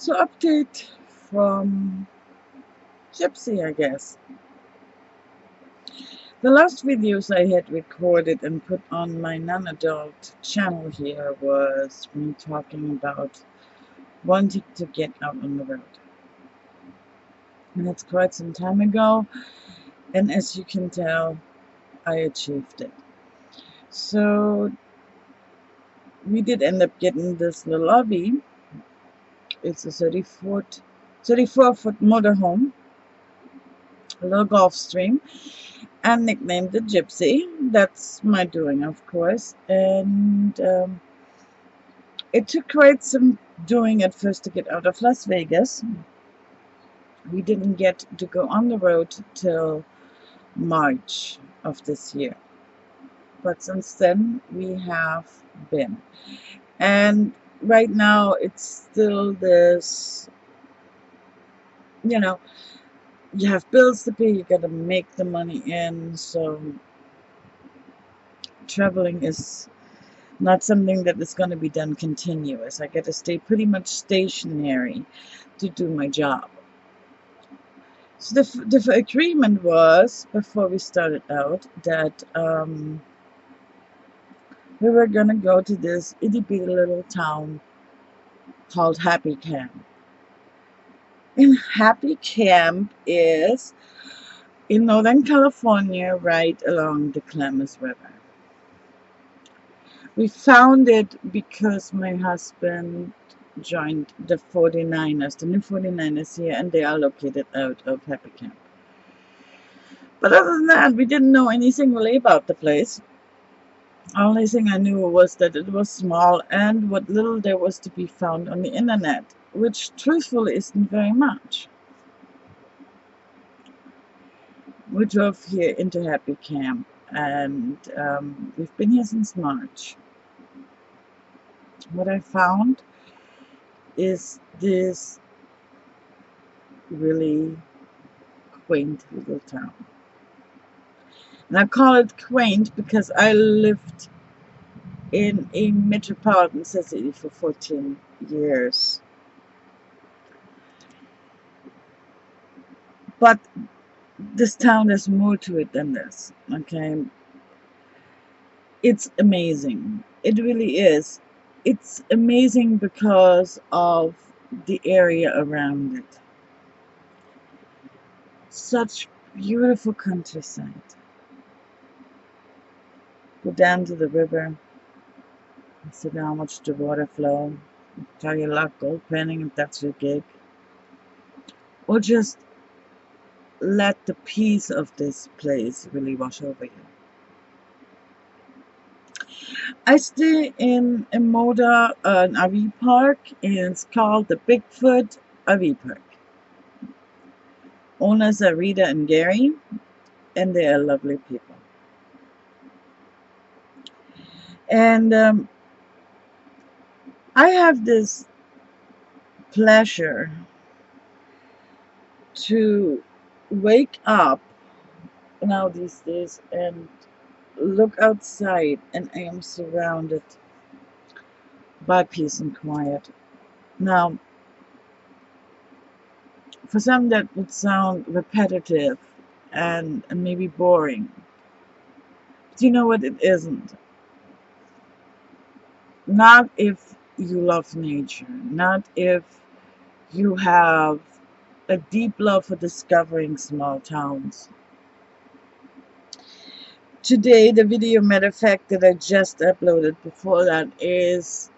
So update from Gypsy, I guess. The last videos I had recorded and put on my non-adult channel here was me talking about wanting to get out on the road. And it's quite some time ago, and as you can tell, I achieved it. So we did end up getting this little RV. It's a 34-foot motorhome, a little Gulfstream, and nicknamed it Gypsy. That's my doing, of course. And it took quite some doing at first to get out of Las Vegas. We didn't get to go on the road till March of this year. But since then, we have been. And right now, it's still this, you know, you have bills to pay, you gotta make the money in. So traveling is not something that is going to be done continuous. I got to stay pretty much stationary to do my job. So the agreement was, before we started out, that we were going to go to this itty bitty little town called Happy Camp. And Happy Camp is in Northern California, right along the Klamath River. We found it because my husband joined the 49ers, the new 49ers here, and they are located out of Happy Camp. But other than that, we didn't know anything really about the place. The only thing I knew was that it was small and what little there was to be found on the internet, which truthfully isn't very much. We drove here into Happy Camp, and we've been here since March. What I found is this really quaint little town. And I call it quaint because I lived in a metropolitan city for 14 years. But this town has more to it than this, okay? It's amazing. It really is. It's amazing because of the area around it. Such beautiful countryside. Go down to the river, see how much the water flow. Try your luck gold panning if that's your gig. Or just let the peace of this place really wash over you. I stay in a an RV park, and it's called the Bigfoot RV Park. Owners are Rita and Gary, and they are lovely people. And I have this pleasure to wake up now these days and look outside, and I am surrounded by peace and quiet. Now, for some that would sound repetitive and maybe boring, but you know what, it isn't. Not if you love nature, not if you have a deep love for discovering small towns. Today, the video, matter of fact, that I just uploaded before that is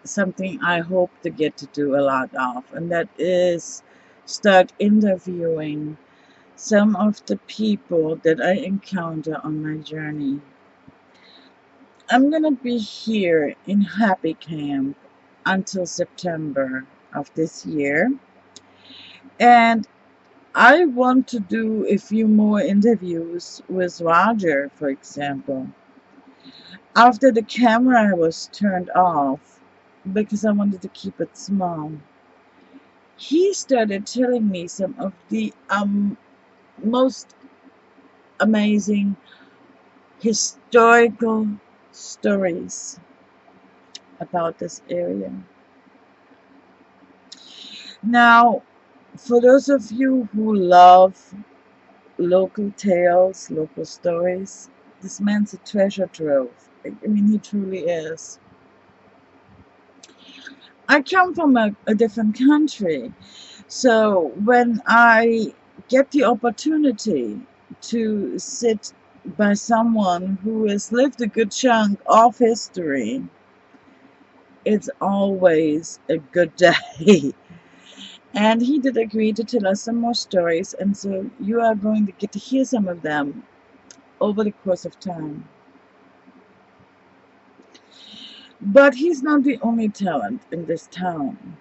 something I hope to get to do a lot of, and that is start interviewing some of the people that I encounter on my journey. I'm gonna be here in Happy Camp until September of this year, and I want to do a few more interviews with Roger, for example. After the camera was turned off, because I wanted to keep it small, he started telling me some of the most amazing historical stories about this area. Now, for those of you who love local tales, local stories, this man's a treasure trove. I mean, he truly is. I come from a different country, so when I get the opportunity to sit by someone who has lived a good chunk of history, it's always a good day. And he did agree to tell us some more stories, and so you are going to get to hear some of them over the course of time. But he's not the only talent in this town.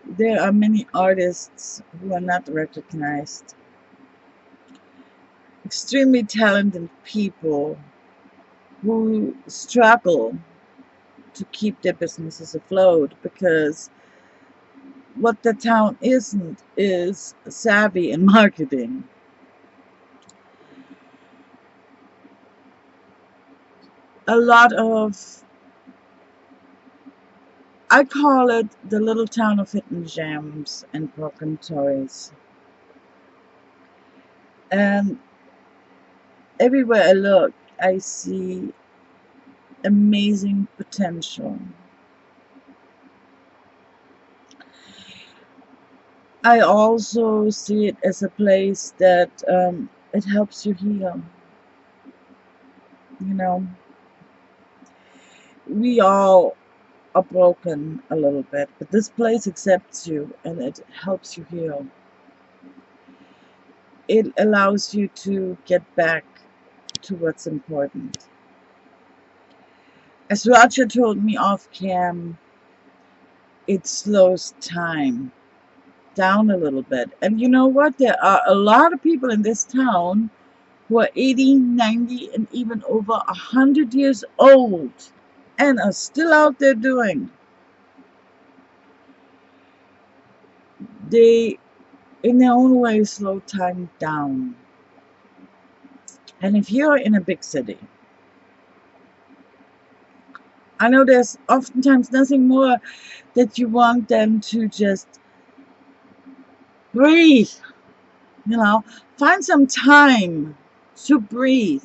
There are many artists who are not recognized, extremely talented people who struggle to keep their businesses afloat because what the town isn't is savvy in marketing. A lot of, I call it the little town of hidden gems and broken toys. And everywhere I look, I see amazing potential. I also see it as a place that it helps you heal. You know, we all are broken a little bit, but this place accepts you and it helps you heal. It allows you to get back to what's important. As Roger told me off cam, it slows time down a little bit. And you know what? There are a lot of people in this town who are 80, 90, and even over 100 years old and are still out there doing. They, in their own way, slow time down. And if you're in a big city, I know there's oftentimes nothing more that you want than to just breathe, you know, find some time to breathe.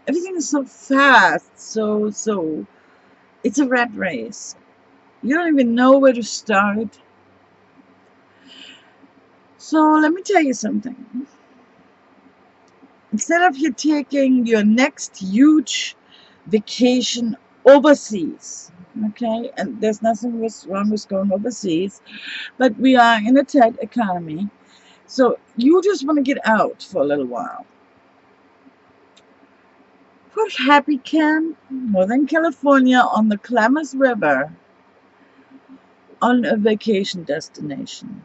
Everything is so fast, so it's a rat race. You don't even know where to start. So let me tell you something. Instead of you taking your next huge vacation overseas, okay, and there's nothing wrong with going overseas, but we are in a tight economy, so you just want to get out for a little while. Put Happy Camp, Northern California, on the Klamath River on a vacation destination.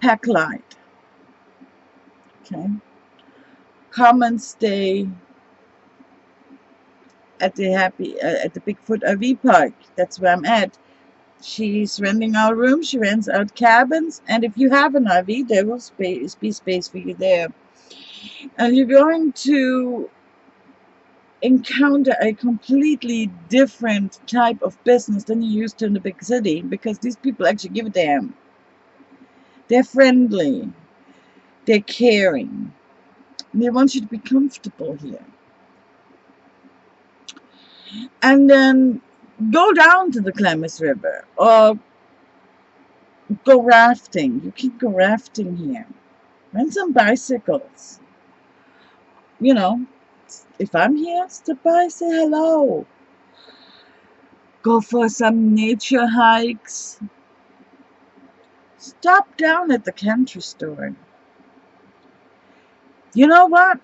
Pack light, okay? Come and stay at the Bigfoot RV park. That's where I'm at. She's renting out rooms. She rents out cabins, and if you have an RV, there will be space for you there. And you're going to encounter a completely different type of business than you used to in the big city because these people actually give a damn. They're friendly. They're caring. They want you to be comfortable here. And then go down to the Klamath River or go rafting. You can go rafting here. Rent some bicycles. You know, if I'm here, stop by, say hello. Go for some nature hikes. Stop down at the country store. You know what?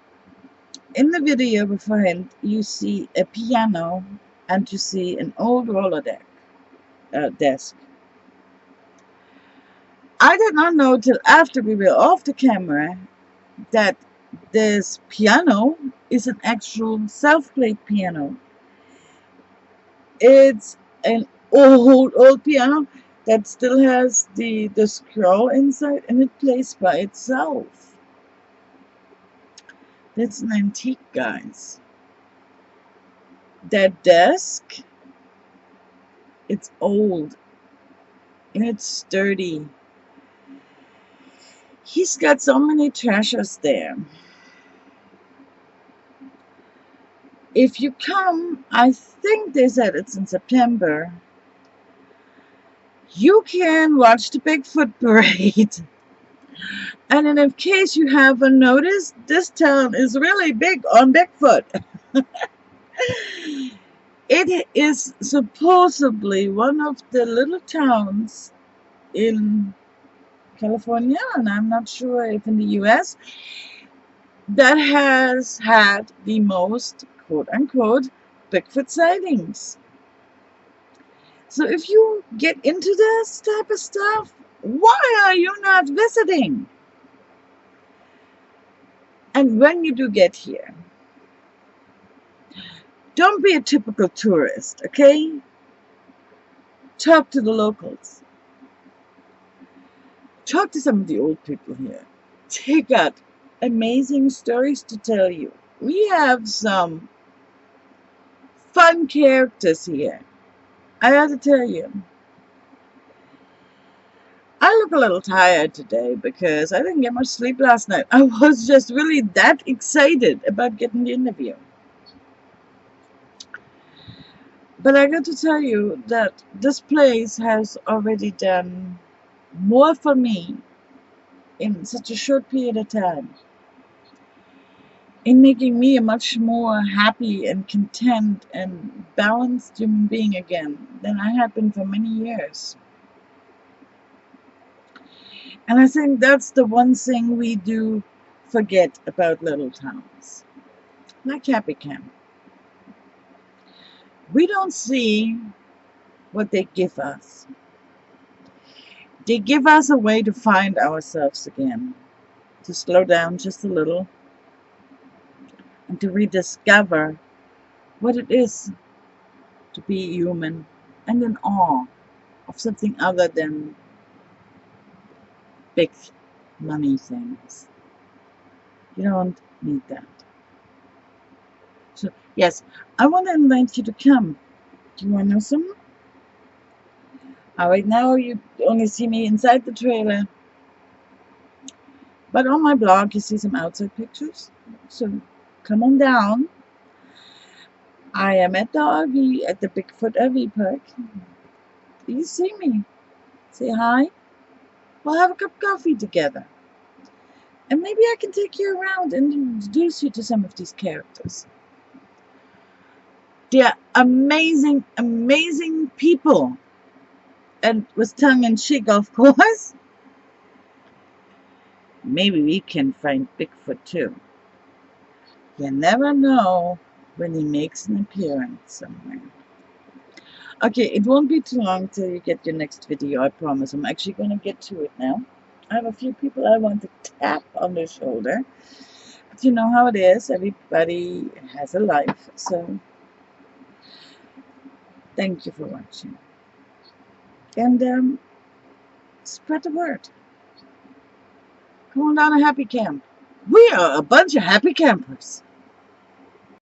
In the video beforehand, you see a piano and you see an old roller desk. I did not know till after we were off the camera that this piano is an actual self-played piano. It's an old piano that still has the scroll inside and it plays by itself. That's an antique, guys. That desk, it's old. and it's sturdy. He's got so many treasures there. If you come, I think they said it's in September, you can watch the Bigfoot parade. And in case you haven't noticed, this town is really big on Bigfoot. It is supposedly one of the little towns in California, and I'm not sure if in the US, that has had the most quote unquote Bigfoot sightings. So if you get into this type of stuff, why are you not visiting? And when you do get here, don't be a typical tourist, okay? Talk to the locals. Talk to some of the old people here. They got amazing stories to tell you. We have some fun characters here. I have to tell you. I look a little tired today because I didn't get much sleep last night. I was just really that excited about getting the interview. But I got to tell you that this place has already done more for me in such a short period of time, in making me a much more happy and content and balanced human being again than I had been for many years. And I think that's the one thing we do forget about little towns, like Happy Camp. We don't see what they give us. They give us a way to find ourselves again, to slow down just a little, and to rediscover what it is to be human and in awe of something other than big money things. You don't need that. So, yes, I want to invite you to come. Do you want to know something? Right now, you only see me inside the trailer. But on my blog, you see some outside pictures. So, come on down. I am at the RV, at the Bigfoot RV Park. Please see me. Say hi. We'll have a cup of coffee together. And maybe I can take you around and introduce you to some of these characters. They're amazing, amazing people. And with tongue in cheek, of course. Maybe we can find Bigfoot too. You never know when he makes an appearance somewhere. Okay, it won't be too long till you get your next video, I promise. I'm actually going to get to it now. I have a few people I want to tap on the shoulder. But you know how it is. Everybody has a life. So, thank you for watching. And spread the word. Come on down to Happy Camp. We are a bunch of happy campers.